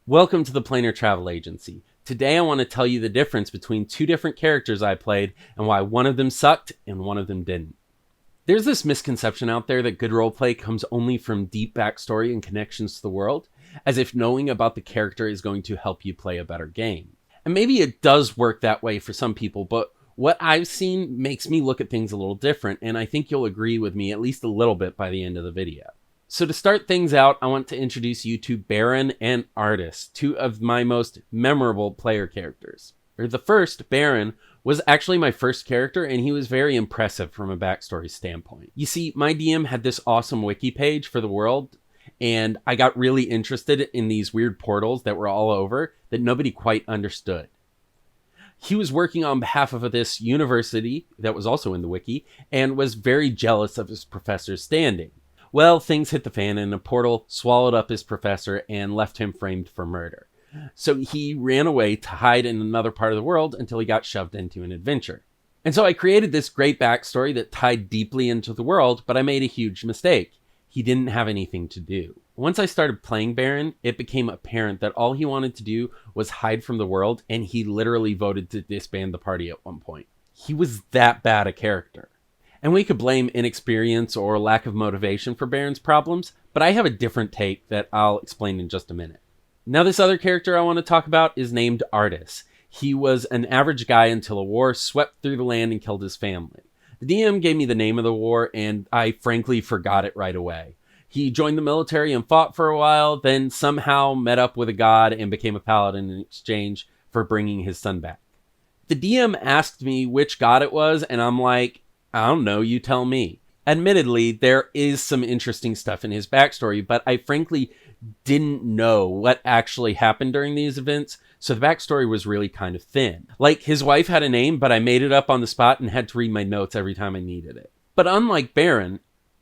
Welcome to the Planar Travel Agency. Today I want to tell you the difference between two different characters I played and why one of them sucked and one of them didn't. There's this misconception out there that good roleplay comes only from deep backstory and connections to the world, as if knowing about the character is going to help you play a better game. And maybe it does work that way for some people, but what I've seen makes me look at things a little different, and I think you'll agree with me at least a little bit by the end of the video. So to start things out, I want to introduce you to Baron and Artis, two of my most memorable player characters. The first, Baron, was actually my first character, and he was very impressive from a backstory standpoint. You see, my DM had this awesome wiki page for the world, and I got really interested in these weird portals that were all over that nobody quite understood. He was working on behalf of this university that was also in the wiki, and was very jealous of his professor's standing. Well, things hit the fan and a portal swallowed up his professor and left him framed for murder. So he ran away to hide in another part of the world until he got shoved into an adventure. And so I created this great backstory that tied deeply into the world, but I made a huge mistake. He didn't have anything to do. Once I started playing Baron, it became apparent that all he wanted to do was hide from the world, and he literally voted to disband the party at one point. He was that bad a character. And we could blame inexperience or lack of motivation for Baron's problems, but I have a different take that I'll explain in just a minute. Now, this other character I want to talk about is named Artis. He was an average guy until a war swept through the land and killed his family. The DM gave me the name of the war, and I frankly forgot it right away. He joined the military and fought for a while, then somehow met up with a god and became a paladin in exchange for bringing his son back. The DM asked me which god it was, and I'm like, I don't know, you tell me. Admittedly, there is some interesting stuff in his backstory, but I frankly didn't know what actually happened during these events, so the backstory was really kind of thin. Like, his wife had a name, but I made it up on the spot and had to read my notes every time I needed it. But unlike Baron,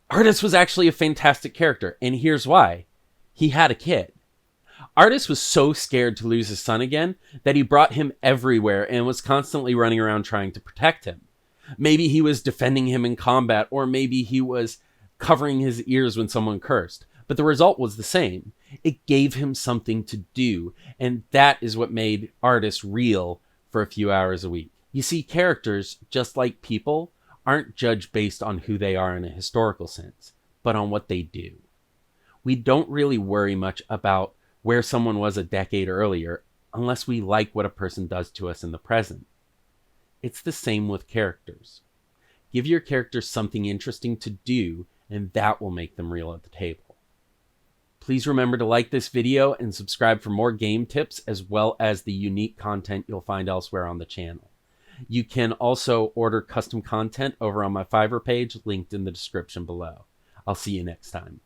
Artis was actually a fantastic character, and here's why. He had a kid. Artis was so scared to lose his son again that he brought him everywhere and was constantly running around trying to protect him. Maybe he was defending him in combat, or maybe he was covering his ears when someone cursed. But the result was the same. It gave him something to do, and that is what made Artis real for a few hours a week. You see, characters, just like people, aren't judged based on who they are in a historical sense, but on what they do. We don't really worry much about where someone was a decade earlier unless we like what a person does to us in the present. It's the same with characters. Give your characters something interesting to do, and that will make them real at the table. Please remember to like this video and subscribe for more game tips, as well as the unique content you'll find elsewhere on the channel. You can also order custom content over on my Fiverr page, linked in the description below. I'll see you next time.